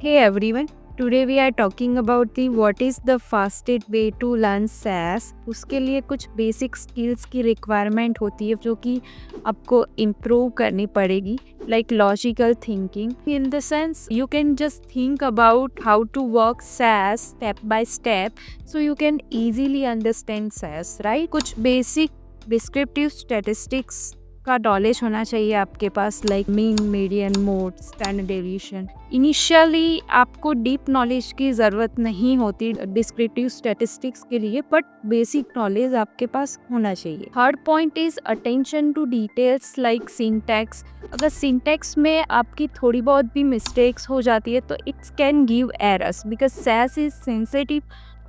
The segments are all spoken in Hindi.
Hey everyone, today we are talking about the what is the fastest way to learn SAS। उसके लिए कुछ बेसिक स्किल्स की रिक्वायरमेंट होती है जो कि आपको इम्प्रूव करनी पड़ेगी, like logical thinking. In the sense you can just think about how to work SAS step by step, so you can easily understand SAS, right. कुछ बेसिक डिस्क्रिप्टिव स्टैटिस्टिक्स का नॉलेज होना चाहिए आपके पास, like mean, median, mode, standard deviation. Initially आपको डीप नॉलेज की ज़रूरत नहीं होती डिस्क्रिप्टिव स्टैटिस्टिक्स के लिए, बट बेसिक नॉलेज आपके पास होना चाहिए। Third point is attention to details like syntax. अगर सिंटैक्स में आपकी थोड़ी बहुत भी मिस्टेक्स हो जाती है तो it's can give errors because SAS is sensitive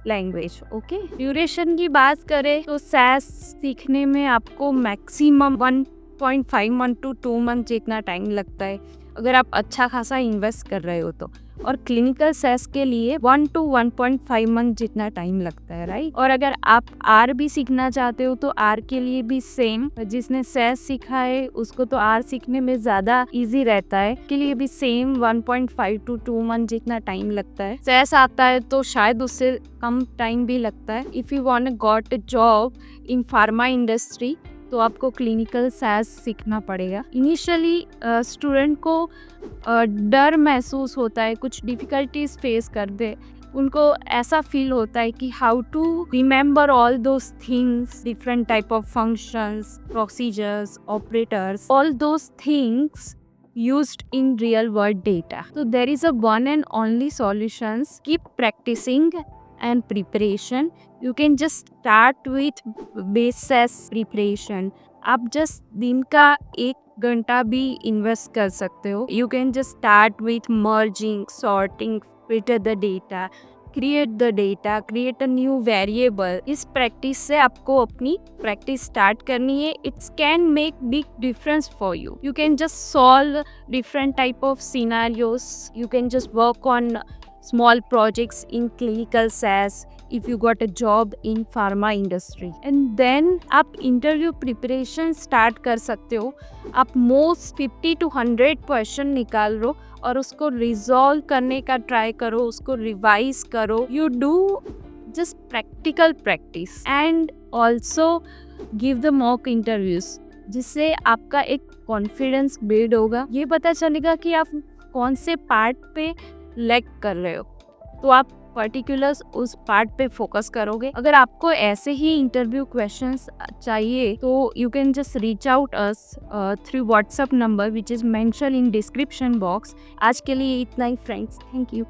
language. Okay, duration की बात करें तो SAS सीखने में आपको मैक्सिमम 1.5 मंथ टू 2 मंथ जितना टाइम लगता है अगर आप अच्छा खासा इन्वेस्ट कर रहे हो तो, और क्लिनिकल SAS के लिए 1 to 1.5 मंथ जितना टाइम लगता है, राइट। और अगर आप R भी सीखना चाहते हो तो R के लिए भी सेम, जिसने SAS सीखा है उसको तो R सीखने में ज़्यादा इजी रहता है, के लिए भी सेम 1.5 to 2 मंथ जितना टाइम लगता है। SAS आता है तो शायद उससे कम टाइम भी लगता है। If you want got a job in pharma industry तो आपको क्लिनिकल SAS सीखना पड़ेगा। इनिशियली स्टूडेंट को डर महसूस होता है, कुछ डिफ़िकल्टीज फेस करते, उनको ऐसा फील होता है कि how to remember all those things, different type of functions, procedures, operators, all those things used in real world data. So there is a one and only solutions. Keep practicing and preparation. You can just start with base preparation. आप जस्ट दिन का 1 घंटा भी इन्वेस्ट कर सकते हो। You can just start with merging, sorting, filter the data, create the data, create a new variable. इस प्रैक्टिस से आपको अपनी प्रैक्टिस स्टार्ट करनी है। It's can make big difference for you. You can just solve different type of scenarios. You can just work on small projects in clinical SAS if you got a job in pharma industry, and then आप इंटरव्यू प्रिपरेशन स्टार्ट कर सकते हो। आप मोस्ट 50 to 100 क्वेश्चन निकाल लो और उसको रिजॉल्व करने का ट्राई करो, उसको रिवाइज करो। You do just practical practice and also give the mock interviews, जिससे आपका एक कॉन्फिडेंस बिल्ड होगा। ये पता चलेगा कि आप कौन से पार्ट पे लैग कर रहे हो, तो आप पर्टिकुलर्स उस पार्ट पे फोकस करोगे। अगर आपको ऐसे ही इंटरव्यू क्वेश्चंस चाहिए तो you can just reach out us through WhatsApp number which is mention in description box. आज के लिए इतना ही फ्रेंड्स, थैंक यू।